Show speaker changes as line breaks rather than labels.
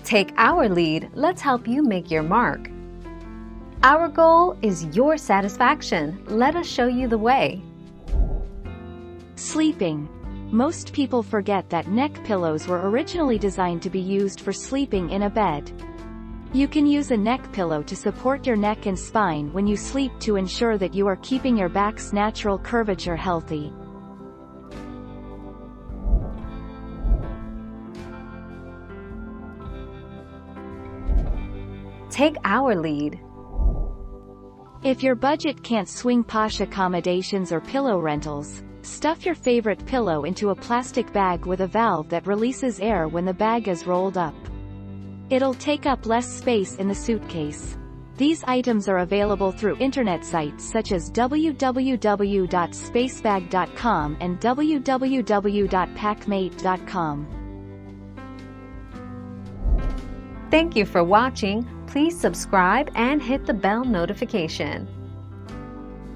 Take our lead, let's help you make your mark. Our goal is your satisfaction. Let us show you the way.
Sleeping. Most people forget that neck pillows were originally designed to be used for sleeping in a bed. You can use a neck pillow to support your neck and spine when you sleep to ensure that you are keeping your back's natural curvature healthy.
Take our lead.
If your budget can't swing posh accommodations or pillow rentals, stuff your favorite pillow into a plastic bag with a valve that releases air when the bag is rolled up. It'll take up less space in the suitcase. These items are available through internet sites such as www.spacebag.com and www.packmate.com.
Thank you for watching. Please subscribe and hit the bell notification.